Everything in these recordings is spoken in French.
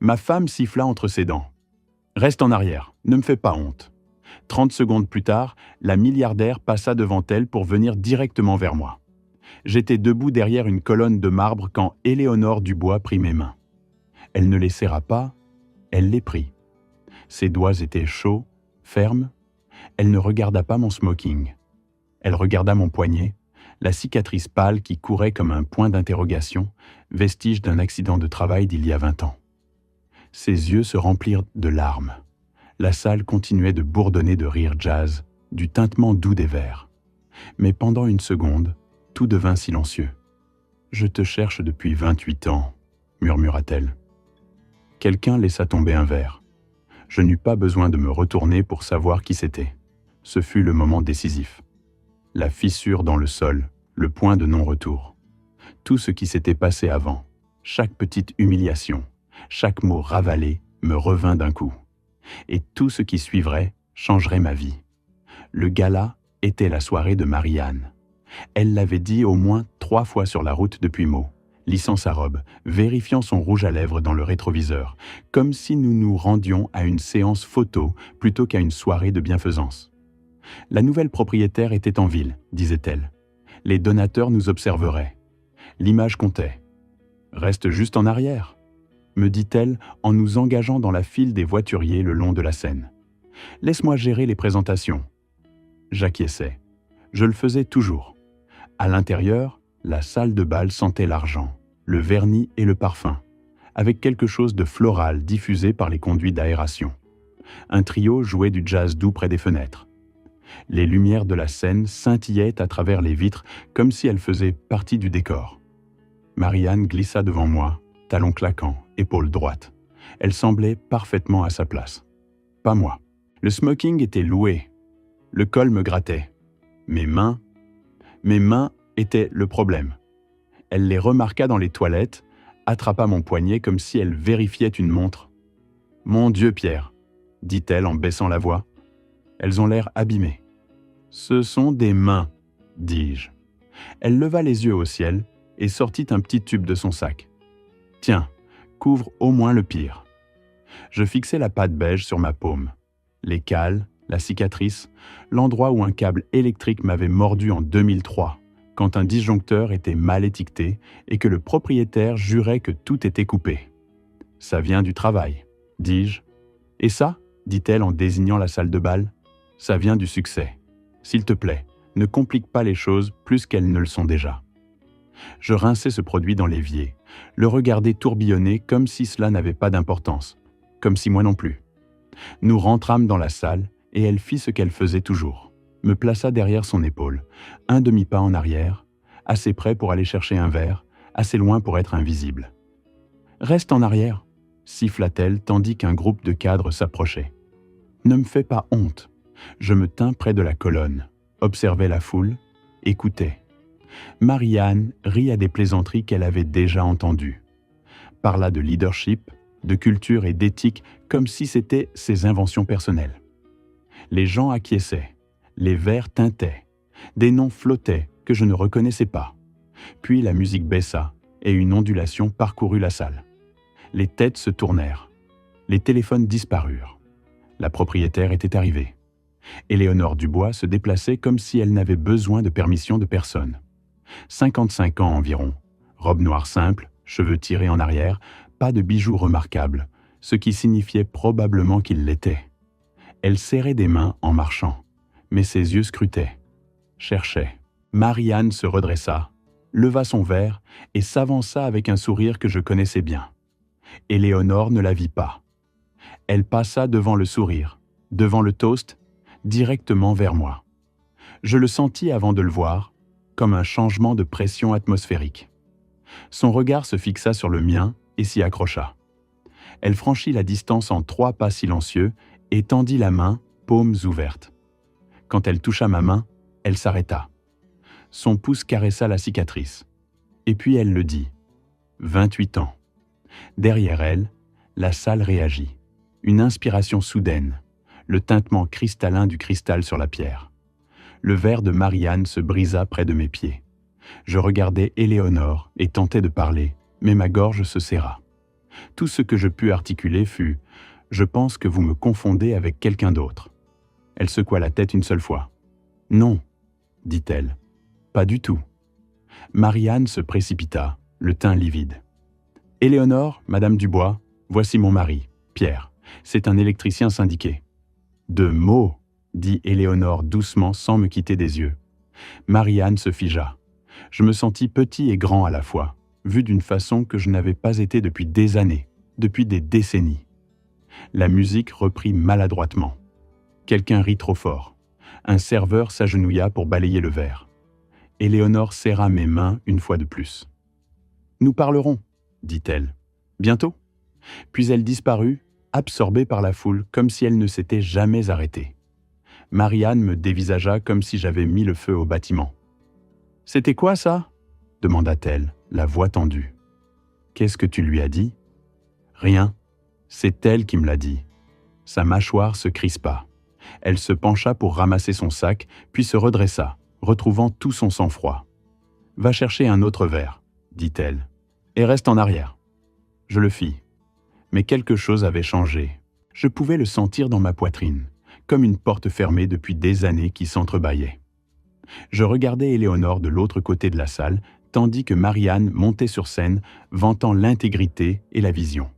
Ma femme siffla entre ses dents. « Reste en arrière, ne me fais pas honte. » 30 secondes plus tard, la milliardaire passa devant elle pour venir directement vers moi. J'étais debout derrière une colonne de marbre quand Éléonore Dubois prit mes mains. Elle ne les serra pas, elle les prit. Ses doigts étaient chauds, fermes. Elle ne regarda pas mon smoking. Elle regarda mon poignet, la cicatrice pâle qui courait comme un point d'interrogation, vestige d'un accident de travail d'il y a 20 ans. Ses yeux se remplirent de larmes. La salle continuait de bourdonner de rires jazz, du tintement doux des verres. Mais pendant une seconde, tout devint silencieux. « Je te cherche depuis 28 ans, » murmura-t-elle. Quelqu'un laissa tomber un verre. Je n'eus pas besoin de me retourner pour savoir qui c'était. Ce fut le moment décisif. La fissure dans le sol, le point de non-retour. Tout ce qui s'était passé avant, chaque petite humiliation, chaque mot ravalé me revint d'un coup. Et tout ce qui suivrait changerait ma vie. Le gala était la soirée de Marie-Anne. Elle l'avait dit au moins 3 fois sur la route depuis Meaux, lissant sa robe, vérifiant son rouge à lèvres dans le rétroviseur, comme si nous nous rendions à une séance photo plutôt qu'à une soirée de bienfaisance. La nouvelle propriétaire était en ville, disait-elle. Les donateurs nous observeraient. L'image comptait. « Reste juste en arrière », me dit-elle en nous engageant dans la file des voituriers le long de la Seine. « Laisse-moi gérer les présentations. » J'acquiesçais. Je le faisais toujours. À l'intérieur, la salle de bal sentait l'argent, le vernis et le parfum, avec quelque chose de floral diffusé par les conduits d'aération. Un trio jouait du jazz doux près des fenêtres. Les lumières de la scène scintillaient à travers les vitres comme si elles faisaient partie du décor. Marie-Anne glissa devant moi, talons claquants, épaule droite. Elle semblait parfaitement à sa place. Pas moi. Le smoking était loué. Le col me grattait. Mes mains étaient le problème. Elle les remarqua dans les toilettes, attrapa mon poignet comme si elle vérifiait une montre. « Mon Dieu, Pierre !» dit-elle en baissant la voix. « Elles ont l'air abîmées. »« Ce sont des mains, » dis-je. Elle leva les yeux au ciel et sortit un petit tube de son sac. « Tiens, couvre au moins le pire. » Je fixai la pâte beige sur ma paume. Les cales, la cicatrice, l'endroit où un câble électrique m'avait mordu en 2003, quand un disjoncteur était mal étiqueté et que le propriétaire jurait que tout était coupé. « Ça vient du travail, » dis-je. « Et ça ?» dit-elle en désignant la salle de bal. « Ça vient du succès. S'il te plaît, ne complique pas les choses plus qu'elles ne le sont déjà. » Je rinçai ce produit dans l'évier, le regardai tourbillonner comme si cela n'avait pas d'importance, comme si moi non plus. Nous rentrâmes dans la salle et elle fit ce qu'elle faisait toujours, me plaça derrière son épaule, un demi-pas en arrière, assez près pour aller chercher un verre, assez loin pour être invisible. « Reste en arrière !» siffla-t-elle tandis qu'un groupe de cadres s'approchait. « Ne me fais pas honte !» Je me tins près de la colonne, observais la foule, écoutais. Marie-Anne rit à des plaisanteries qu'elle avait déjà entendues. Parla de leadership, de culture et d'éthique comme si c'était ses inventions personnelles. Les gens acquiesçaient, les verres tintaient, des noms flottaient que je ne reconnaissais pas. Puis la musique baissa et une ondulation parcourut la salle. Les têtes se tournèrent, les téléphones disparurent. La propriétaire était arrivée. Éléonore Dubois se déplaçait comme si elle n'avait besoin de permission de personne. 55 ans environ, robe noire simple, cheveux tirés en arrière, pas de bijoux remarquables, ce qui signifiait probablement qu'il l'était. Elle serrait des mains en marchant, mais ses yeux scrutaient, cherchaient. Marie-Anne se redressa, leva son verre et s'avança avec un sourire que je connaissais bien. Éléonore ne la vit pas. Elle passa devant le sourire, devant le toast, directement vers moi. Je le sentis avant de le voir, comme un changement de pression atmosphérique. Son regard se fixa sur le mien et s'y accrocha. Elle franchit la distance en 3 pas silencieux et tendit la main, paumes ouvertes. Quand elle toucha ma main, elle s'arrêta. Son pouce caressa la cicatrice. Et puis elle le dit. 28 ans. Derrière elle, la salle réagit. Une inspiration soudaine, le tintement cristallin du cristal sur la pierre. Le verre de Marie-Anne se brisa près de mes pieds. Je regardais Éléonore et tentais de parler, mais ma gorge se serra. Tout ce que je pus articuler fut « Je pense que vous me confondez avec quelqu'un d'autre ». Elle secoua la tête une seule fois. « Non », dit-elle. « Pas du tout. » Marianne se précipita, le teint livide. « Éléonore, Madame Dubois, voici mon mari, Pierre. C'est un électricien syndiqué. »« De mots !» dit Éléonore doucement sans me quitter des yeux. Marianne se figea. Je me sentis petit et grand à la fois, vu d'une façon que je n'avais pas été depuis des années, depuis des décennies. La musique reprit maladroitement. Quelqu'un rit trop fort. Un serveur s'agenouilla pour balayer le verre. Éléonore serra mes mains une fois de plus. « Nous parlerons, » dit-elle. « Bientôt ?» Puis elle disparut, absorbée par la foule, comme si elle ne s'était jamais arrêtée. Marianne me dévisagea comme si j'avais mis le feu au bâtiment. « C'était quoi ça ?» demanda-t-elle, la voix tendue. « Qu'est-ce que tu lui as dit ?»« Rien. C'est elle qui me l'a dit. » Sa mâchoire se crispa. Elle se pencha pour ramasser son sac, puis se redressa, retrouvant tout son sang-froid. « Va chercher un autre verre, » dit-elle, « et reste en arrière. » Je le fis. Mais quelque chose avait changé. Je pouvais le sentir dans ma poitrine, comme une porte fermée depuis des années qui s'entrebâillait. Je regardais Éléonore de l'autre côté de la salle, tandis que Marianne montait sur scène, vantant l'intégrité et la vision.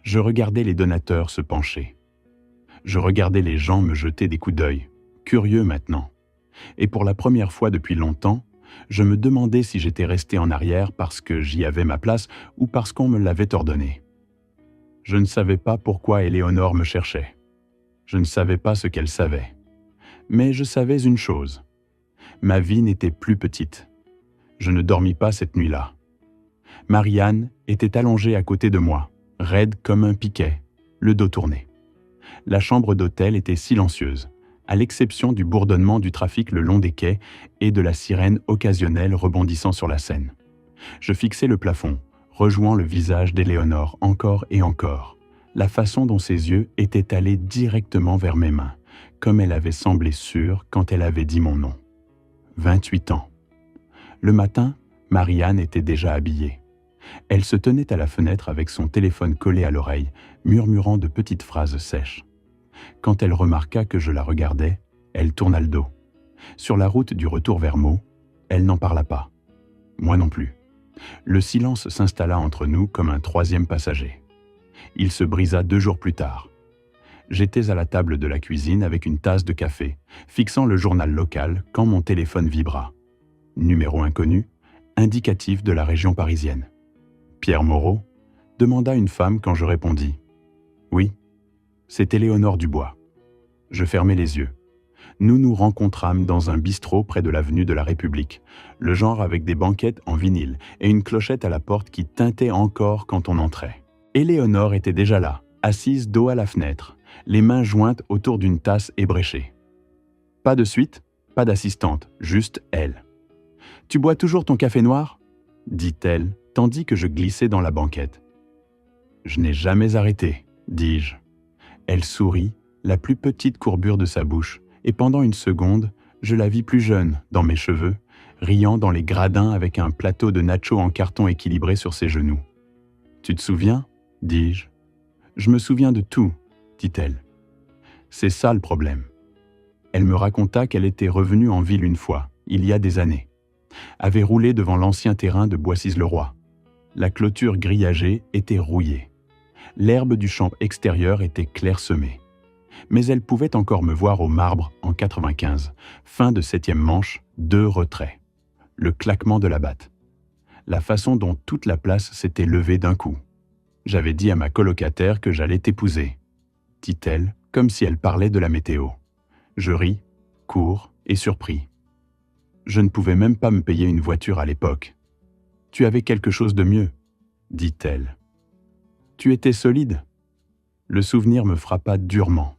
Je regardais les donateurs se pencher. Je regardais les gens me jeter des coups d'œil, curieux maintenant. Et pour la première fois depuis longtemps, je me demandais si j'étais resté en arrière parce que j'y avais ma place ou parce qu'on me l'avait ordonné. Je ne savais pas pourquoi Éléonore me cherchait. Je ne savais pas ce qu'elle savait. Mais je savais une chose. Ma vie n'était plus petite. Je ne dormis pas cette nuit-là. Marianne était allongée à côté de moi, raide comme un piquet, le dos tourné. La chambre d'hôtel était silencieuse, à l'exception du bourdonnement du trafic le long des quais et de la sirène occasionnelle rebondissant sur la Seine. Je fixais le plafond, rejouant le visage d'Éléonore encore et encore, la façon dont ses yeux étaient allés directement vers mes mains, comme elle avait semblé sûre quand elle avait dit mon nom. 28 ans. Le matin, Marianne était déjà habillée. Elle se tenait à la fenêtre avec son téléphone collé à l'oreille, murmurant de petites phrases sèches. Quand elle remarqua que je la regardais, elle tourna le dos. Sur la route du retour vers Meaux, elle n'en parla pas. Moi non plus. Le silence s'installa entre nous comme un troisième passager. Il se brisa 2 jours plus tard. J'étais à la table de la cuisine avec une tasse de café, fixant le journal local quand mon téléphone vibra. Numéro inconnu, indicatif de la région parisienne. Pierre Moreau demanda une femme quand je répondis. Oui, c'est Éléonore Dubois. Je fermai les yeux. Nous nous rencontrâmes dans un bistrot près de l'avenue de la République, le genre avec des banquettes en vinyle et une clochette à la porte qui tintait encore quand on entrait. Éléonore était déjà là, assise dos à la fenêtre, les mains jointes autour d'une tasse ébréchée. Pas de suite, pas d'assistante, juste elle. « Tu bois toujours ton café noir ?» dit-elle, tandis que je glissais dans la banquette. « Je n'ai jamais arrêté, » dis-je. Elle sourit, la plus petite courbure de sa bouche, et pendant une seconde, je la vis plus jeune, dans mes cheveux, riant dans les gradins avec un plateau de nachos en carton équilibré sur ses genoux. « Tu te souviens ?» dis-je. « Je me souviens de tout, » dit-elle. « C'est ça le problème. » Elle me raconta qu'elle était revenue en ville une fois, il y a des années. Avait roulé devant l'ancien terrain de Boissys-le-Roi. La clôture grillagée était rouillée. L'herbe du champ extérieur était clairsemée. Mais elle pouvait encore me voir au marbre en 95, fin de 7e manche, 2 retraits. Le claquement de la batte. La façon dont toute la place s'était levée d'un coup. J'avais dit à ma colocataire que j'allais t'épouser, dit-elle, comme si elle parlait de la météo. Je ris, court et surpris. Je ne pouvais même pas me payer une voiture à l'époque. Tu avais quelque chose de mieux, dit-elle. Tu étais solide. Le souvenir me frappa durement.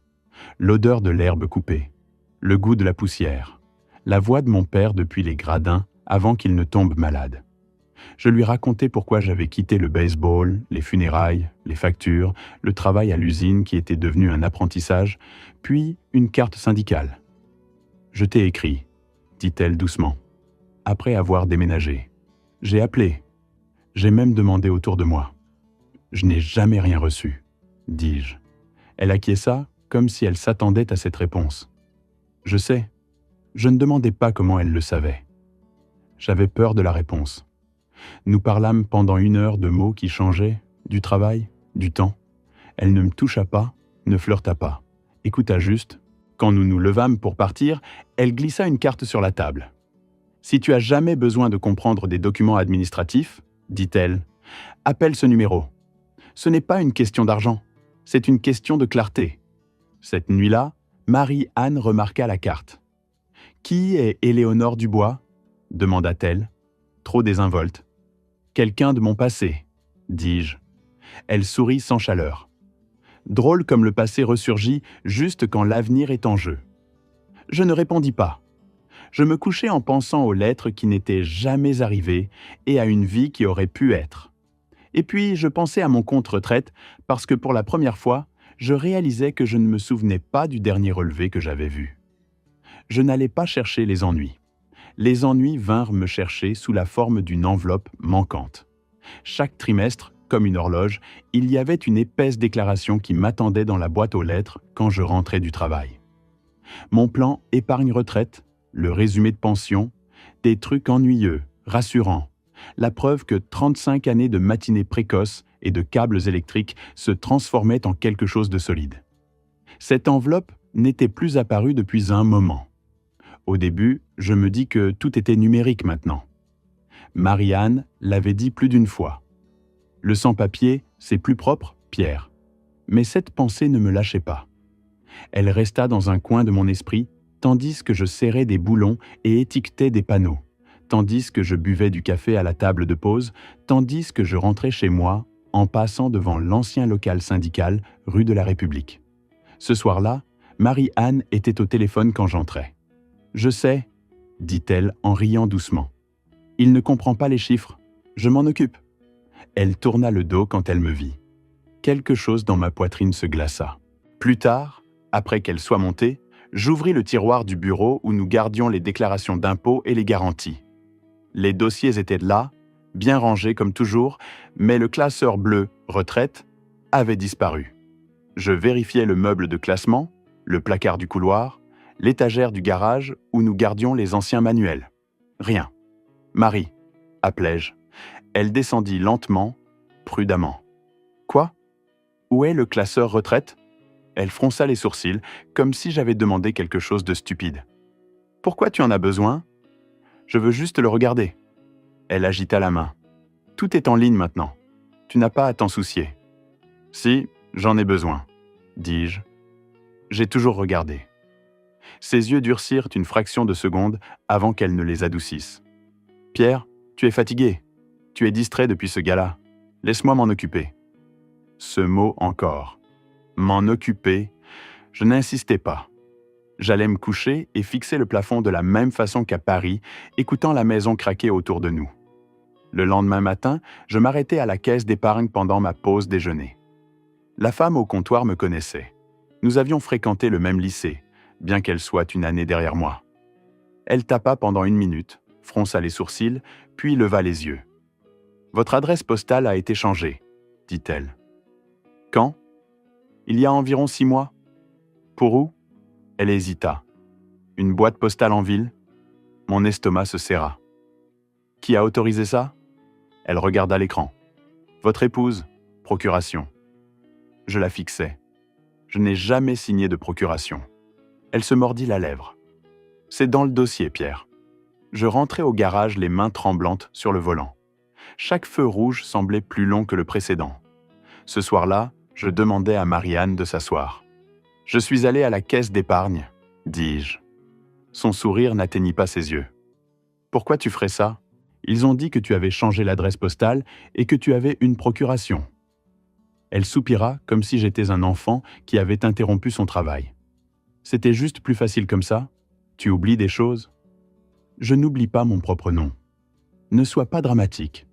L'odeur de l'herbe coupée, le goût de la poussière, la voix de mon père depuis les gradins avant qu'il ne tombe malade. Je lui racontais pourquoi j'avais quitté le baseball, les funérailles, les factures, le travail à l'usine qui était devenu un apprentissage, puis une carte syndicale. « Je t'ai écrit », dit-elle doucement, après avoir déménagé. « J'ai appelé. J'ai même demandé autour de moi. Je n'ai jamais rien reçu, dis-je. Elle acquiesça comme si elle s'attendait à cette réponse. Je sais, je ne demandais pas comment elle le savait. J'avais peur de la réponse. Nous parlâmes pendant 1 heure de mots qui changeaient, du travail, du temps. Elle ne me toucha pas, ne flirta pas. Écouta juste. Quand nous nous levâmes pour partir, elle glissa une carte sur la table. « Si tu as jamais besoin de comprendre des documents administratifs, dit-elle, appelle ce numéro. Ce n'est pas une question d'argent, c'est une question de clarté. » Cette nuit-là, Marie-Anne remarqua la carte. « Qui est Éléonore Dubois ?» demanda-t-elle, trop désinvolte. « Quelqu'un de mon passé, dis-je. » Elle sourit sans chaleur. Drôle comme le passé ressurgit juste quand l'avenir est en jeu. Je ne répondis pas. Je me couchais en pensant aux lettres qui n'étaient jamais arrivées et à une vie qui aurait pu être. Et puis je pensais à mon compte retraite parce que pour la première fois, je réalisais que je ne me souvenais pas du dernier relevé que j'avais vu. Je n'allais pas chercher les ennuis. Les ennuis vinrent me chercher sous la forme d'une enveloppe manquante. Chaque trimestre, comme une horloge, il y avait une épaisse déclaration qui m'attendait dans la boîte aux lettres quand je rentrais du travail. Mon plan épargne-retraite, le résumé de pension, des trucs ennuyeux, rassurants, la preuve que 35 années de matinées précoces et de câbles électriques se transformaient en quelque chose de solide. Cette enveloppe n'était plus apparue depuis un moment. Au début, je me dis que tout était numérique maintenant. Marie-Anne l'avait dit plus d'une fois. Le sans-papier, c'est plus propre, Pierre. Mais cette pensée ne me lâchait pas. Elle resta dans un coin de mon esprit, tandis que je serrais des boulons et étiquetais des panneaux, tandis que je buvais du café à la table de pause, tandis que je rentrais chez moi en passant devant l'ancien local syndical, rue de la République. Ce soir-là, Marie-Anne était au téléphone quand j'entrais. « Je sais, » dit-elle en riant doucement. « Il ne comprend pas les chiffres. Je m'en occupe. » Elle tourna le dos quand elle me vit. Quelque chose dans ma poitrine se glaça. Plus tard, après qu'elle soit montée, j'ouvris le tiroir du bureau où nous gardions les déclarations d'impôts et les garanties. Les dossiers étaient là, bien rangés comme toujours, mais le classeur bleu « Retraite » avait disparu. Je vérifiais le meuble de classement, le placard du couloir, l'étagère du garage où nous gardions les anciens manuels. Rien. « Marie », appelai-je. Elle descendit lentement, prudemment. « Quoi ? Où est le classeur retraite ?» Elle fronça les sourcils, comme si j'avais demandé quelque chose de stupide. « Pourquoi tu en as besoin ? Je veux juste le regarder. » Elle agita la main. « Tout est en ligne maintenant. Tu n'as pas à t'en soucier. »« Si, j'en ai besoin, » dis-je. J'ai toujours regardé. Ses yeux durcirent une fraction de seconde avant qu'elle ne les adoucisse. « Pierre, tu es fatigué. Tu es distrait depuis ce gala. Laisse-moi m'en occuper. » Ce mot encore. M'en occuper, je n'insistais pas. J'allais me coucher et fixer le plafond de la même façon qu'à Paris, écoutant la maison craquer autour de nous. Le lendemain matin, je m'arrêtais à la caisse d'épargne pendant ma pause déjeuner. La femme au comptoir me connaissait. Nous avions fréquenté le même lycée, bien qu'elle soit une année derrière moi. Elle tapa pendant 1 minute, fronça les sourcils, puis leva les yeux. « Votre adresse postale a été changée, » dit-elle. « Quand ? Il y a environ 6 mois. Pour où ? » Elle hésita. « Une boîte postale en ville ?» Mon estomac se serra. « Qui a autorisé ça ? » Elle regarda l'écran. « Votre épouse, procuration. » Je la fixai. Je n'ai jamais signé de procuration. Elle se mordit la lèvre. « C'est dans le dossier, Pierre. » Je rentrai au garage les mains tremblantes sur le volant. Chaque feu rouge semblait plus long que le précédent. Ce soir-là, je demandai à Marie-Anne de s'asseoir. « Je suis allé à la caisse d'épargne, » dis-je. Son sourire n'atteignit pas ses yeux. « Pourquoi tu ferais ça ? Ils ont dit que tu avais changé l'adresse postale et que tu avais une procuration. » Elle soupira comme si j'étais un enfant qui avait interrompu son travail. « C'était juste plus facile comme ça ? Tu oublies des choses ? » Je n'oublie pas mon propre nom. Ne sois pas dramatique.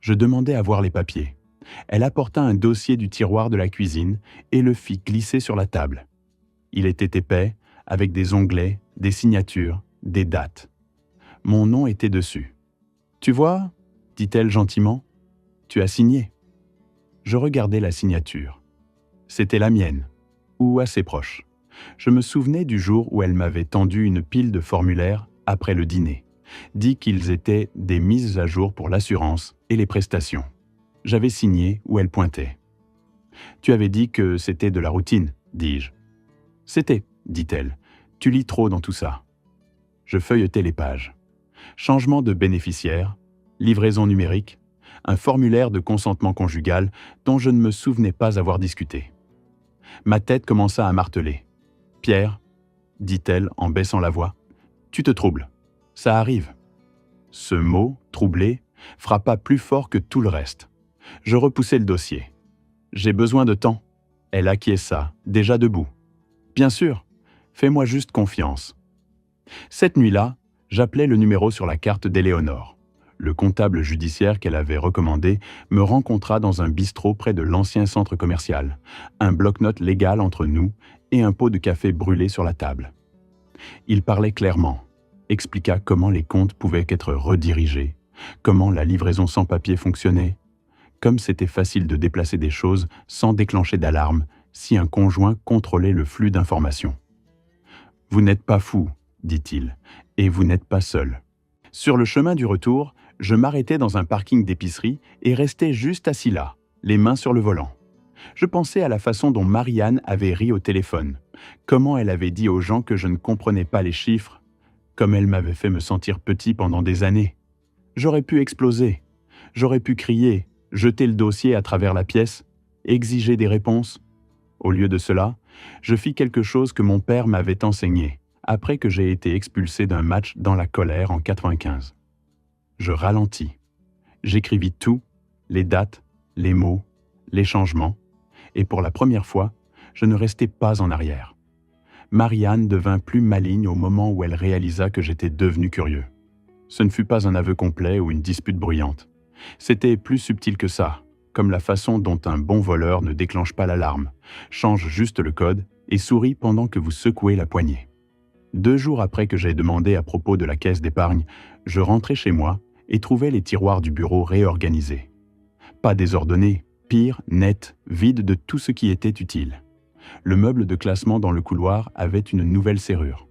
Je demandai à voir les papiers. Elle apporta un dossier du tiroir de la cuisine et le fit glisser sur la table. Il était épais, avec des onglets, des signatures, des dates. Mon nom était dessus. « Tu vois ?» dit-elle gentiment. « Tu as signé. » Je regardais la signature. C'était la mienne, ou assez proche. Je me souvenais du jour où elle m'avait tendu une pile de formulaires après le dîner, dit qu'ils étaient des mises à jour pour l'assurance et les prestations. J'avais signé où elle pointait. « Tu avais dit que c'était de la routine, dis-je. »« C'était, dit-elle. Tu lis trop dans tout ça. » Je feuilletais les pages. Changement de bénéficiaire, livraison numérique, un formulaire de consentement conjugal dont je ne me souvenais pas avoir discuté. Ma tête commença à marteler. « Pierre, dit-elle en baissant la voix, tu te troubles. Ça arrive. » Ce mot, troublé, frappa plus fort que tout le reste. Je repoussai le dossier. « J'ai besoin de temps. » Elle acquiesça, déjà debout. « Bien sûr, fais-moi juste confiance. » Cette nuit-là, j'appelai le numéro sur la carte d'Éléonore. Le comptable judiciaire qu'elle avait recommandé me rencontra dans un bistrot près de l'ancien centre commercial, un bloc-notes légal entre nous et un pot de café brûlé sur la table. Il parlait clairement, expliqua comment les comptes pouvaient être redirigés, comment la livraison sans papier fonctionnait, comme c'était facile de déplacer des choses sans déclencher d'alarme si un conjoint contrôlait le flux d'informations. « Vous n'êtes pas fou, dit-il, et vous n'êtes pas seul. » Sur le chemin du retour, je m'arrêtais dans un parking d'épicerie et restais juste assis là, les mains sur le volant. Je pensais à la façon dont Marianne avait ri au téléphone, comment elle avait dit aux gens que je ne comprenais pas les chiffres, comme elle m'avait fait me sentir petit pendant des années. J'aurais pu exploser, j'aurais pu crier, jeter le dossier à travers la pièce, exiger des réponses. Au lieu de cela, je fis quelque chose que mon père m'avait enseigné, après que j'ai été expulsé d'un match dans la colère en 95. Je ralentis. J'écrivis tout, les dates, les mots, les changements, et pour la première fois, je ne restai pas en arrière. Marianne devint plus maligne au moment où elle réalisa que j'étais devenu curieux. Ce ne fut pas un aveu complet ou une dispute bruyante. C'était plus subtil que ça, comme la façon dont un bon voleur ne déclenche pas l'alarme, change juste le code et sourit pendant que vous secouez la poignée. 2 jours après que j'ai demandé à propos de la caisse d'épargne, je rentrai chez moi et trouvais les tiroirs du bureau réorganisés. Pas désordonnés, pire, net, vide de tout ce qui était utile. Le meuble de classement dans le couloir avait une nouvelle serrure.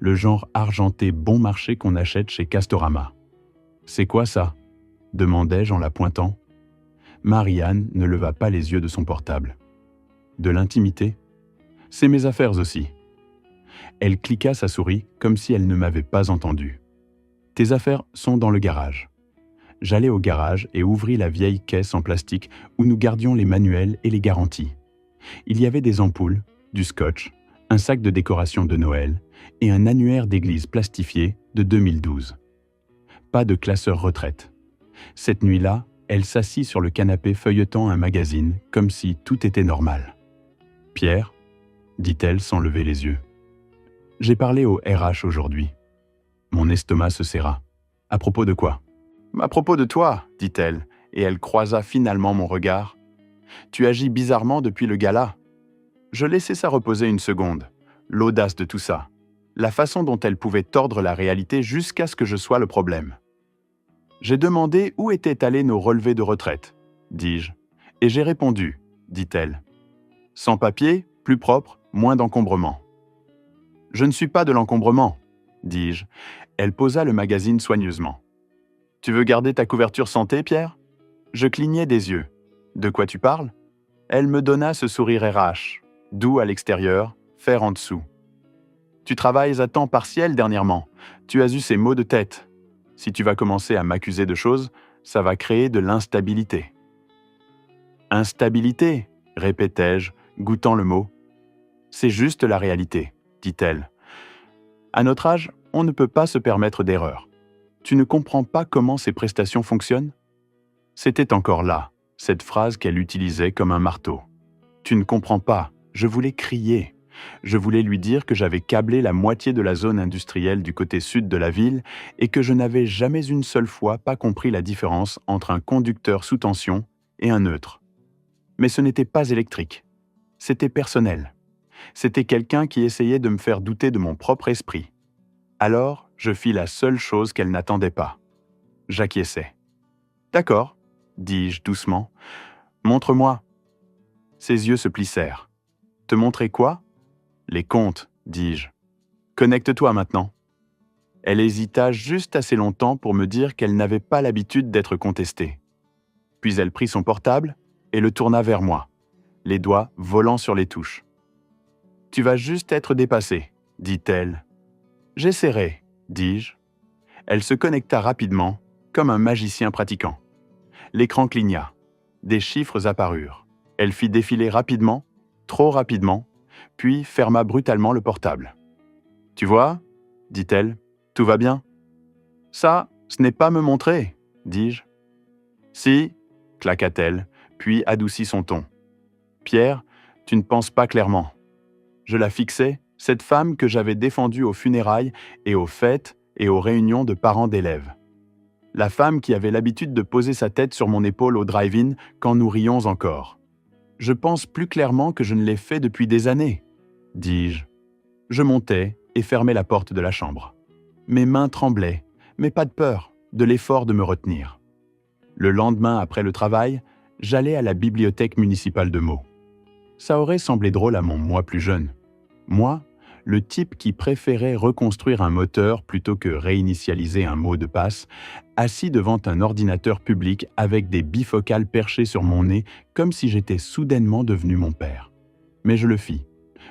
Le genre argenté bon marché qu'on achète chez Castorama. « C'est quoi ça ?» demandai-je en la pointant. Marianne ne leva pas les yeux de son portable. « De l'intimité ? C'est mes affaires aussi. » Elle cliqua sa souris comme si elle ne m'avait pas entendu. « Tes affaires sont dans le garage. » J'allai au garage et ouvris la vieille caisse en plastique où nous gardions les manuels et les garanties. Il y avait des ampoules, du scotch, un sac de décoration de Noël et un annuaire d'église plastifié de 2012. Pas de classeur retraite. Cette nuit-là, elle s'assit sur le canapé feuilletant un magazine comme si tout était normal. « Pierre ?» dit-elle sans lever les yeux. « J'ai parlé au RH aujourd'hui. » Mon estomac se serra. « À propos de quoi ?»« À propos de toi, dit-elle, et elle croisa finalement mon regard. Tu agis bizarrement depuis le gala. » Je laissai ça reposer une seconde. L'audace de tout ça. La façon dont elle pouvait tordre la réalité jusqu'à ce que je sois le problème. J'ai demandé où étaient allés nos relevés de retraite, dis-je. Et j'ai répondu, dit-elle. Sans papier, plus propre, moins d'encombrement. Je ne suis pas de l'encombrement, dis-je. Elle posa le magazine soigneusement. Tu veux garder ta couverture santé, Pierre ? Je clignai des yeux. De quoi tu parles ? Elle me donna ce sourire RH, doux à l'extérieur, fer en dessous. Tu travailles à temps partiel dernièrement. Tu as eu ces maux de tête. Si tu vas commencer à m'accuser de choses, ça va créer de l'instabilité. Instabilité, répétai-je, goûtant le mot. C'est juste la réalité, dit-elle. À notre âge, on ne peut pas se permettre d'erreur. Tu ne comprends pas comment ces prestations fonctionnent ? C'était encore là, cette phrase qu'elle utilisait comme un marteau. Tu ne comprends pas, je voulais crier. Je voulais lui dire que j'avais câblé la moitié de la zone industrielle du côté sud de la ville et que je n'avais jamais une seule fois pas compris la différence entre un conducteur sous tension et un neutre. Mais ce n'était pas électrique. C'était personnel. C'était quelqu'un qui essayait de me faire douter de mon propre esprit. Alors, je fis la seule chose qu'elle n'attendait pas. J'acquiesçai. « D'accord », dis-je doucement. Montre-moi. Ses yeux se plissèrent. Te montrer quoi? Les comptes, dis-je. Connecte-toi maintenant. Elle hésita juste assez longtemps pour me dire qu'elle n'avait pas l'habitude d'être contestée. Puis elle prit son portable et le tourna vers moi, les doigts volant sur les touches. « Tu vas juste être dépassé, dit-elle. »« J'essaierai, dis-je. » Elle se connecta rapidement, comme un magicien pratiquant. L'écran cligna. Des chiffres apparurent. Elle fit défiler rapidement, trop rapidement, puis ferma brutalement le portable. « Tu vois, dit-elle, tout va bien. »« Ça, ce n'est pas me montrer, dis-je. »« Si, claqua-t-elle, puis adoucit son ton. « Pierre, tu ne penses pas clairement. » Je la fixais, cette femme que j'avais défendue aux funérailles et aux fêtes et aux réunions de parents d'élèves. La femme qui avait l'habitude de poser sa tête sur mon épaule au drive-in quand nous rions encore. Je pense plus clairement que je ne l'ai fait depuis des années, dis-je. Je montais et fermais la porte de la chambre. Mes mains tremblaient, mais pas de peur, de l'effort de me retenir. Le lendemain après le travail, j'allais à la bibliothèque municipale de Meaux. Ça aurait semblé drôle à mon moi plus jeune. Moi, le type qui préférait reconstruire un moteur plutôt que réinitialiser un mot de passe, assis devant un ordinateur public avec des bifocales perchées sur mon nez comme si j'étais soudainement devenu mon père. Mais je le fis.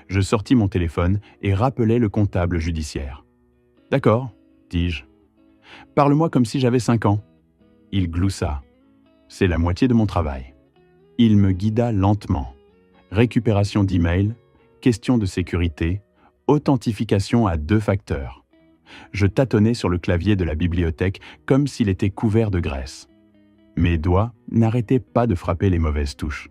Je sortis mon téléphone et rappelai le comptable judiciaire. « D'accord, dis-je. Parle-moi comme si j'avais 5 ans. » Il gloussa. « C'est la moitié de mon travail. » Il me guida lentement. Récupération d'email, question de sécurité, authentification à 2 facteurs. Je tâtonnais sur le clavier de la bibliothèque comme s'il était couvert de graisse. Mes doigts n'arrêtaient pas de frapper les mauvaises touches.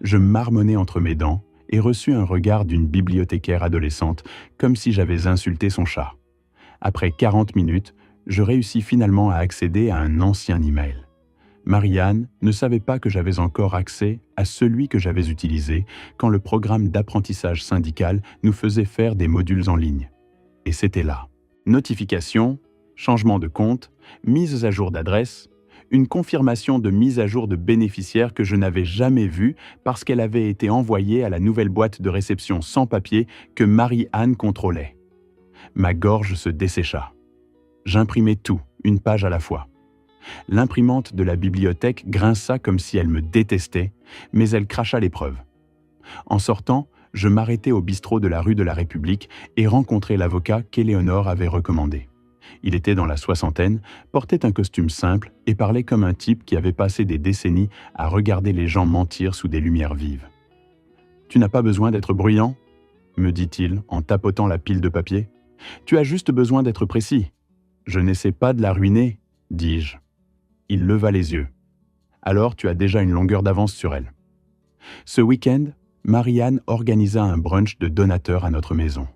Je marmonnais entre mes dents et reçus un regard d'une bibliothécaire adolescente comme si j'avais insulté son chat. Après 40 minutes, je réussis finalement à accéder à un ancien email. Marianne ne savait pas que j'avais encore accès à celui que j'avais utilisé quand le programme d'apprentissage syndical nous faisait faire des modules en ligne. Et c'était là. Notification, changement de compte, mise à jour d'adresse, une confirmation de mise à jour de bénéficiaire que je n'avais jamais vue parce qu'elle avait été envoyée à la nouvelle boîte de réception sans papier que Marie-Anne contrôlait. Ma gorge se dessécha. J'imprimais tout, une page à la fois. L'imprimante de la bibliothèque grinça comme si elle me détestait, mais elle cracha l'épreuve. En sortant, je m'arrêtai au bistrot de la rue de la République et rencontrai l'avocat qu'Éléonore avait recommandé. Il était dans la soixantaine, portait un costume simple et parlait comme un type qui avait passé des décennies à regarder les gens mentir sous des lumières vives. « Tu n'as pas besoin d'être bruyant ?» me dit-il en tapotant la pile de papier. « Tu as juste besoin d'être précis. Je n'essaie pas de la ruiner, dis-je. » Il leva les yeux. « Alors tu as déjà une longueur d'avance sur elle. » Ce week-end, Marianne organisa un brunch de donateurs à notre maison.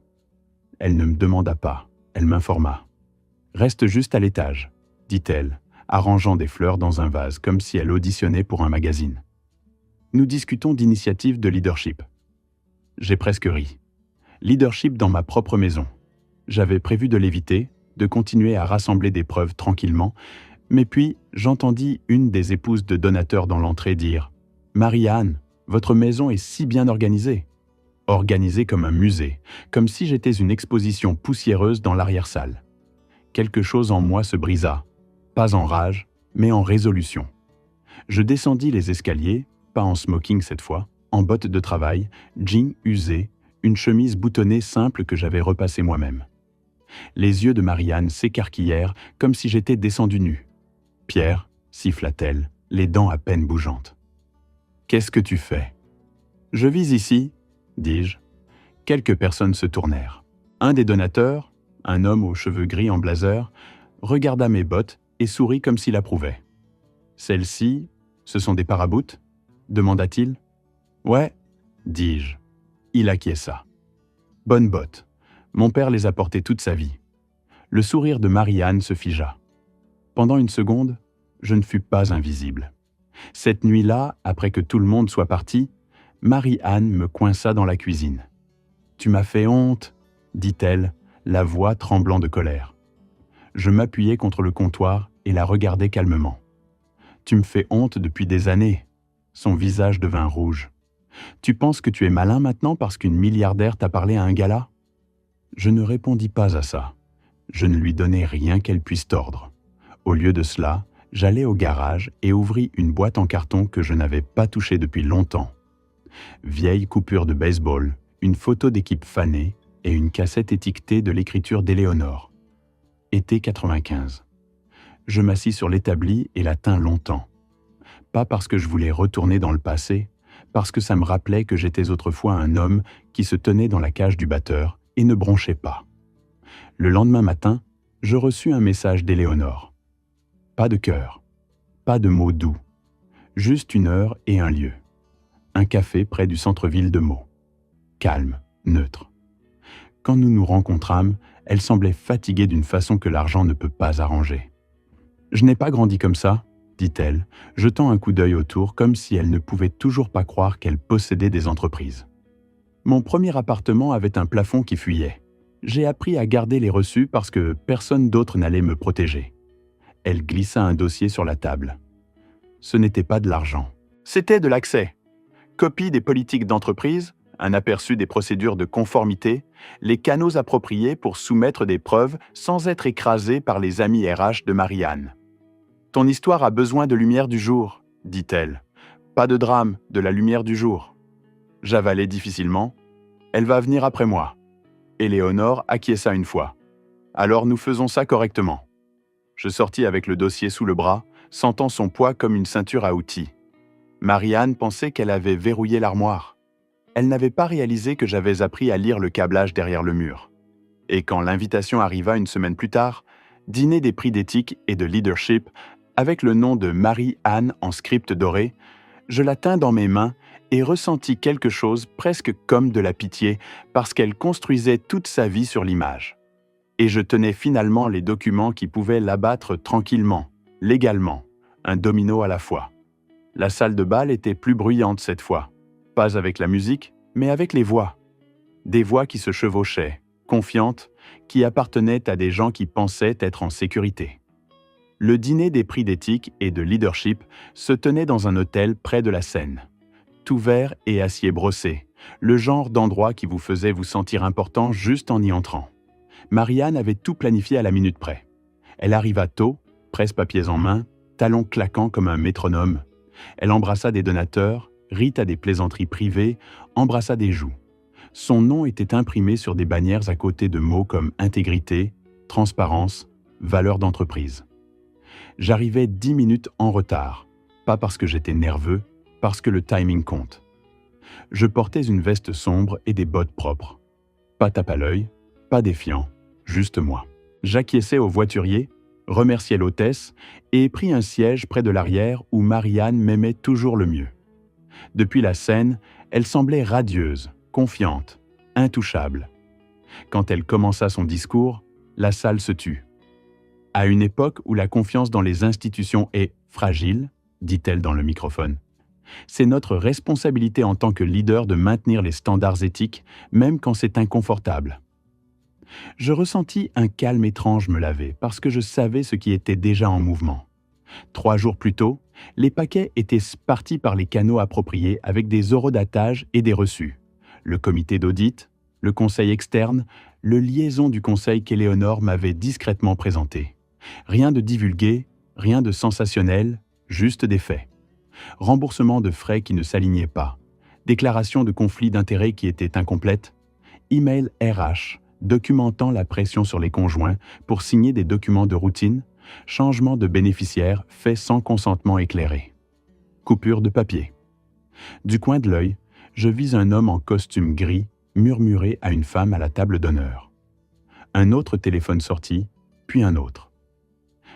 Elle ne me demanda pas, elle m'informa. « Reste juste à l'étage, » dit-elle, arrangeant des fleurs dans un vase comme si elle auditionnait pour un magazine. Nous discutons d'initiatives de leadership. J'ai presque ri. Leadership dans ma propre maison. J'avais prévu de l'éviter, de continuer à rassembler des preuves tranquillement, mais puis j'entendis une des épouses de donateurs dans l'entrée dire « Marie-Anne, votre maison est si bien organisée. » Organisée comme un musée, comme si j'étais une exposition poussiéreuse dans l'arrière-salle. Quelque chose en moi se brisa, pas en rage, mais en résolution. Je descendis les escaliers, pas en smoking cette fois, en bottes de travail, jean usé, une chemise boutonnée simple que j'avais repassée moi-même. Les yeux de Marianne s'écarquillèrent comme si j'étais descendu nu. « Pierre, siffla-t-elle, les dents à peine bougeantes. Qu'est-ce que tu fais ? » Je vis ici, dis-je. Quelques personnes se tournèrent. Un des donateurs, un homme aux cheveux gris en blazer, regarda mes bottes et sourit comme s'il approuvait. Celles-ci, ce sont des paraboutes ? Demanda-t-il. Ouais, dis-je. Il acquiesça. Bonnes bottes. Mon père les a portées toute sa vie. Le sourire de Marianne se figea. Pendant une seconde, je ne fus pas invisible. Cette nuit-là, après que tout le monde soit parti, Marie-Anne me coinça dans la cuisine. « Tu m'as fait honte !» dit-elle, la voix tremblant de colère. Je m'appuyai contre le comptoir et la regardai calmement. « Tu me fais honte depuis des années. Son visage devint rouge. « Tu penses que tu es malin maintenant parce qu'une milliardaire t'a parlé à un gala ?» Je ne répondis pas à ça. Je ne lui donnai rien qu'elle puisse tordre. Au lieu de cela, j'allai au garage et ouvris une boîte en carton que je n'avais pas touchée depuis longtemps. Vieille coupure de baseball, une photo d'équipe fanée et une cassette étiquetée de l'écriture d'Éléonore. Été 95. Je m'assis sur l'établi et la tins longtemps. Pas parce que je voulais retourner dans le passé, parce que ça me rappelait que j'étais autrefois un homme qui se tenait dans la cage du batteur et ne bronchait pas. Le lendemain matin, je reçus un message d'Éléonore. Pas de cœur, pas de mots doux, juste une heure et un lieu. Un café près du centre-ville de Meaux. Calme, neutre. Quand nous nous rencontrâmes, elle semblait fatiguée d'une façon que l'argent ne peut pas arranger. « Je n'ai pas grandi comme ça », dit-elle, jetant un coup d'œil autour comme si elle ne pouvait toujours pas croire qu'elle possédait des entreprises. Mon premier appartement avait un plafond qui fuyait. J'ai appris à garder les reçus parce que personne d'autre n'allait me protéger. Elle glissa un dossier sur la table. Ce n'était pas de l'argent. C'était de l'accès. Copie des politiques d'entreprise, un aperçu des procédures de conformité, les canaux appropriés pour soumettre des preuves sans être écrasé par les amis RH de Marianne. « Ton histoire a besoin de lumière du jour, » dit-elle. « Pas de drame, de la lumière du jour. » J'avalai difficilement. « Elle va venir après moi. » Éléonore acquiesça une fois. « Alors nous faisons ça correctement. » Je sortis avec le dossier sous le bras, sentant son poids comme une ceinture à outils. Marianne pensait qu'elle avait verrouillé l'armoire. Elle n'avait pas réalisé que j'avais appris à lire le câblage derrière le mur. Et quand l'invitation arriva une semaine plus tard, dîner des prix d'éthique et de leadership, avec le nom de Marie-Anne en script doré, je la tins dans mes mains et ressentis quelque chose presque comme de la pitié parce qu'elle construisait toute sa vie sur l'image. Et je tenais finalement les documents qui pouvaient l'abattre tranquillement, légalement, un domino à la fois. La salle de bal était plus bruyante cette fois, pas avec la musique, mais avec les voix. Des voix qui se chevauchaient, confiantes, qui appartenaient à des gens qui pensaient être en sécurité. Le dîner des prix d'éthique et de leadership se tenait dans un hôtel près de la Seine. Tout vert et acier brossé, le genre d'endroit qui vous faisait vous sentir important juste en y entrant. Marianne avait tout planifié à la minute près. Elle arriva tôt, presse-papiers en main, talons claquants comme un métronome. Elle embrassa des donateurs, rit à des plaisanteries privées, embrassa des joues. Son nom était imprimé sur des bannières à côté de mots comme intégrité, transparence, valeur d'entreprise. J'arrivais 10 minutes en retard, pas parce que j'étais nerveux, parce que le timing compte. Je portais une veste sombre et des bottes propres. Pas tape à l'œil, pas défiant, juste moi. J'acquiesçais au voiturier, remerciai l'hôtesse et pris un siège près de l'arrière où Marianne m'aimait toujours le mieux. Depuis la scène, elle semblait radieuse, confiante, intouchable. Quand elle commença son discours, la salle se tut. À une époque où la confiance dans les institutions est fragile, dit-elle dans le microphone, c'est notre responsabilité en tant que leader de maintenir les standards éthiques, même quand c'est inconfortable. Je ressentis un calme étrange me laver parce que je savais ce qui était déjà en mouvement. 3 jours plus tôt, les paquets étaient partis par les canaux appropriés avec des horodatages et des reçus. Le comité d'audit, le conseil externe, le liaison du conseil qu'Éléonore m'avait discrètement présenté. Rien de divulgué, rien de sensationnel, juste des faits. Remboursement de frais qui ne s'alignaient pas, déclaration de conflits d'intérêts qui étaient incomplètes, email RH documentant la pression sur les conjoints pour signer des documents de routine, changement de bénéficiaire fait sans consentement éclairé. Coupure de papier. Du coin de l'œil, je vis un homme en costume gris murmurer à une femme à la table d'honneur. Un autre téléphone sortit, puis un autre.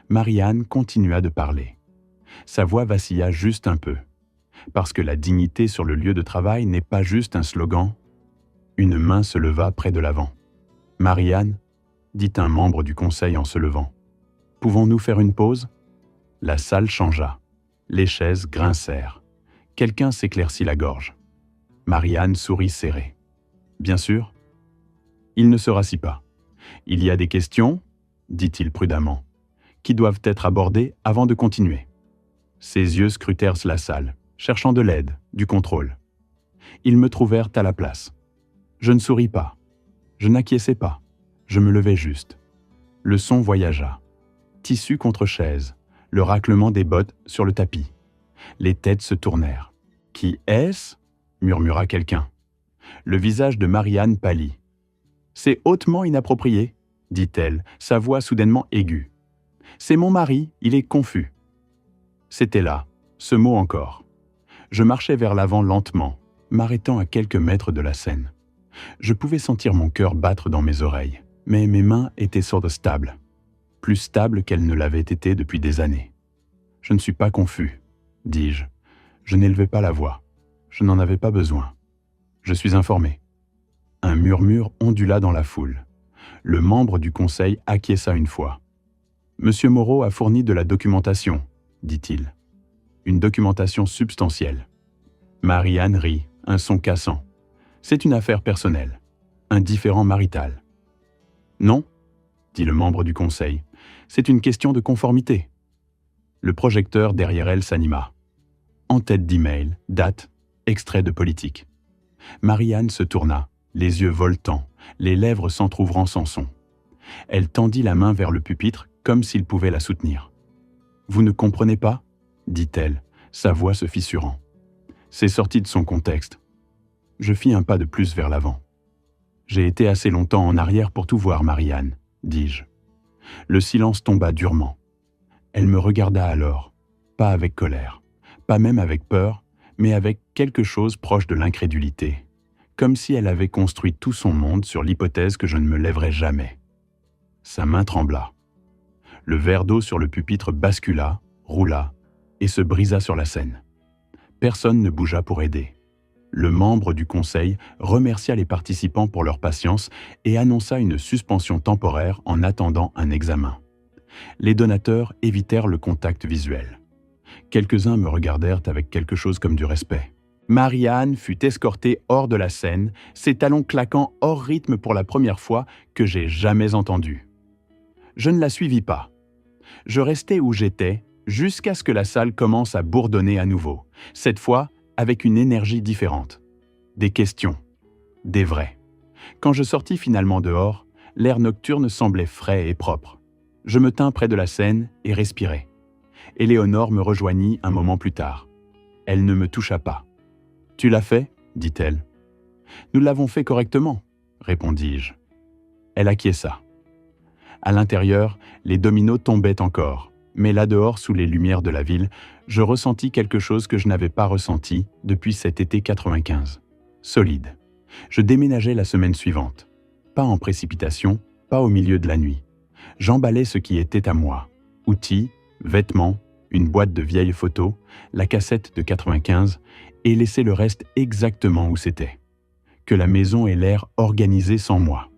Marianne continua de parler. Sa voix vacilla juste un peu, parce que la dignité sur le lieu de travail n'est pas juste un slogan. Une main se leva près de l'avant. « Marianne, » dit un membre du conseil en se levant. « Pouvons-nous faire une pause ?» La salle changea. Les chaises grincèrent. Quelqu'un s'éclaircit la gorge. Marianne sourit serrée. « Bien sûr. » Il ne se rassit pas. « Il y a des questions, » dit-il prudemment, « qui doivent être abordées avant de continuer. » Ses yeux scrutèrent la salle, cherchant de l'aide, du contrôle. Ils me trouvèrent à la place. Je ne souris pas. Je n'acquiesçais pas. Je me levais juste. Le son voyagea. Tissu contre chaise, le raclement des bottes sur le tapis. Les têtes se tournèrent. « Qui est-ce » murmura quelqu'un. Le visage de Marianne pâlit. « C'est hautement inapproprié » dit-elle, sa voix soudainement aiguë. « C'est mon mari, il est confus. » C'était là, ce mot encore. Je marchais vers l'avant lentement, m'arrêtant à quelques mètres de la scène. Je pouvais sentir mon cœur battre dans mes oreilles, mais mes mains étaient stables, plus stables qu'elles ne l'avaient été depuis des années. « Je ne suis pas confus, » dis-je. Je n'élevais pas la voix. Je n'en avais pas besoin. Je suis informé. Un murmure ondula dans la foule. Le membre du conseil acquiesça une fois. « Monsieur Moreau a fourni de la documentation, » dit-il. Une documentation substantielle. Marianne rit, un son cassant. C'est une affaire personnelle, un différend marital. Non, dit le membre du conseil, c'est une question de conformité. Le projecteur derrière elle s'anima. En tête d'email, date, extrait de politique. Marianne se tourna, les yeux voltants, les lèvres s'entr'ouvrant sans son. Elle tendit la main vers le pupitre comme s'il pouvait la soutenir. « Vous ne comprenez pas ?» dit-elle, sa voix se fissurant. C'est sorti de son contexte. Je fis un pas de plus vers l'avant. « J'ai été assez longtemps en arrière pour tout voir, Marianne, » dis-je. Le silence tomba durement. Elle me regarda alors, pas avec colère, pas même avec peur, mais avec quelque chose proche de l'incrédulité, comme si elle avait construit tout son monde sur l'hypothèse que je ne me lèverais jamais. Sa main trembla. Le verre d'eau sur le pupitre bascula, roula, et se brisa sur la scène. Personne ne bougea pour aider. Le membre du conseil remercia les participants pour leur patience et annonça une suspension temporaire en attendant un examen. Les donateurs évitèrent le contact visuel. Quelques-uns me regardèrent avec quelque chose comme du respect. Marianne fut escortée hors de la scène, ses talons claquant hors rythme pour la première fois que j'ai jamais entendu. Je ne la suivis pas. Je restai où j'étais jusqu'à ce que la salle commence à bourdonner à nouveau, cette fois avec une énergie différente. Des questions, des vrais. Quand je sortis finalement dehors, l'air nocturne semblait frais et propre. Je me tins près de la scène et respirai. Éléonore me rejoignit un moment plus tard. Elle ne me toucha pas. « Tu l'as fait ?» dit-elle. « Nous l'avons fait correctement, » répondis-je. Elle acquiesça. À l'intérieur, les dominos tombaient encore, mais là dehors, sous les lumières de la ville, je ressentis quelque chose que je n'avais pas ressenti depuis cet été 95. Solide. Je déménageais la semaine suivante. Pas en précipitation, pas au milieu de la nuit. J'emballais ce qui était à moi. Outils, vêtements, une boîte de vieilles photos, la cassette de 95, et laissais le reste exactement où c'était. Que la maison ait l'air organisée sans moi.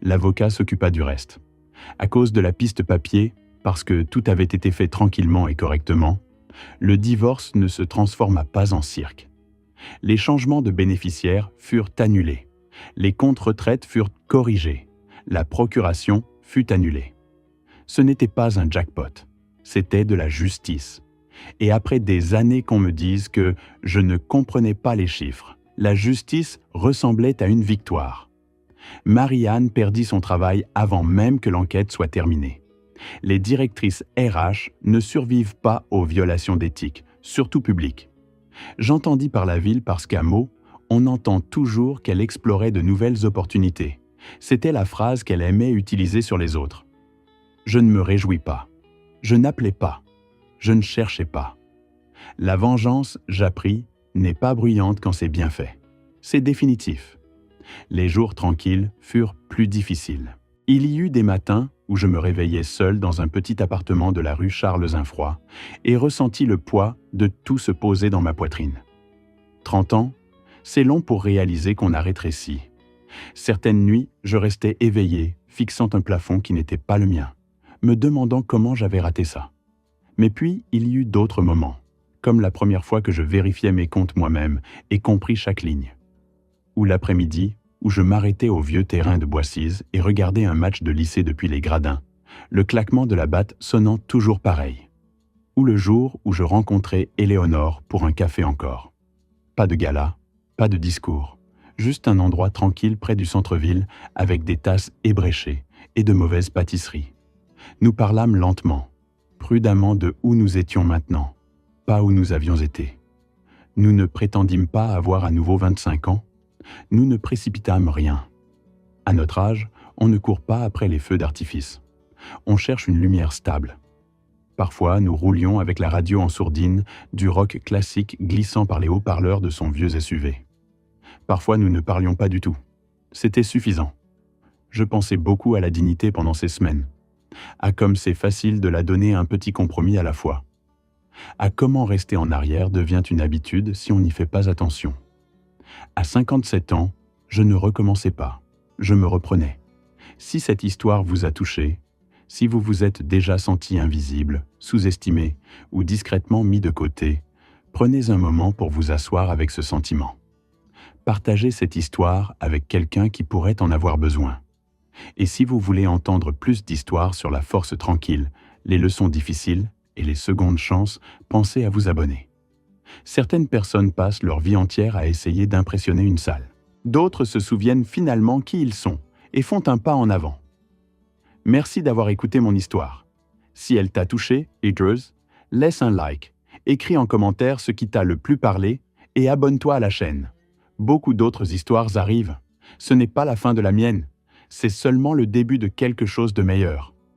L'avocat s'occupa du reste. À cause de la piste papier, parce que tout avait été fait tranquillement et correctement, le divorce ne se transforma pas en cirque. Les changements de bénéficiaires furent annulés. Les comptes retraite furent corrigés. La procuration fut annulée. Ce n'était pas un jackpot, c'était de la justice. Et après des années qu'on me dise que je ne comprenais pas les chiffres, la justice ressemblait à une victoire. Marianne perdit son travail avant même que l'enquête soit terminée. Les directrices RH ne survivent pas aux violations d'éthique, surtout publiques. J'entendis par la ville parce qu'à Meaux, on entend toujours qu'elle explorait de nouvelles opportunités. C'était la phrase qu'elle aimait utiliser sur les autres. Je ne me réjouis pas. Je n'appelais pas. Je ne cherchais pas. La vengeance, j'appris, n'est pas bruyante quand c'est bien fait. C'est définitif. Les jours tranquilles furent plus difficiles. Il y eut des matins où je me réveillais seul dans un petit appartement de la rue Charles-Infroy et ressentis le poids de tout se poser dans ma poitrine. 30 ans, c'est long pour réaliser qu'on a rétréci. Certaines nuits, je restais éveillé, fixant un plafond qui n'était pas le mien, me demandant comment j'avais raté ça. Mais puis, il y eut d'autres moments, comme la première fois que je vérifiais mes comptes moi-même et compris chaque ligne. Ou l'après-midi, où je m'arrêtais au vieux terrain de Boissise et regardais un match de lycée depuis les gradins, le claquement de la batte sonnant toujours pareil. ou le jour où je rencontrai Éléonore pour un café encore. Pas de gala, pas de discours, juste un endroit tranquille près du centre-ville avec des tasses ébréchées et de mauvaises pâtisseries. Nous parlâmes lentement, prudemment de où nous étions maintenant, pas où nous avions été. Nous ne prétendîmes pas avoir à nouveau 25 ans, nous ne précipitâmes rien. À notre âge, on ne court pas après les feux d'artifice. On cherche une lumière stable. Parfois, nous roulions avec la radio en sourdine, du rock classique glissant par les haut-parleurs de son vieux SUV. Parfois, nous ne parlions pas du tout. C'était suffisant. Je pensais beaucoup à la dignité pendant ces semaines, à comme c'est facile de la donner à un petit compromis à la fois, à comment rester en arrière devient une habitude si on n'y fait pas attention. À 57 ans, je ne recommençais pas, je me reprenais. Si cette histoire vous a touché, si vous vous êtes déjà senti invisible, sous-estimé ou discrètement mis de côté, prenez un moment pour vous asseoir avec ce sentiment. Partagez cette histoire avec quelqu'un qui pourrait en avoir besoin. Et si vous voulez entendre plus d'histoires sur la force tranquille, les leçons difficiles et les secondes chances, pensez à vous abonner. Certaines personnes passent leur vie entière à essayer d'impressionner une salle. D'autres se souviennent finalement qui ils sont et font un pas en avant. Merci d'avoir écouté mon histoire. Si elle t'a touché, Idris, laisse un like, écris en commentaire ce qui t'a le plus parlé et abonne-toi à la chaîne. Beaucoup d'autres histoires arrivent. Ce n'est pas la fin de la mienne, c'est seulement le début de quelque chose de meilleur.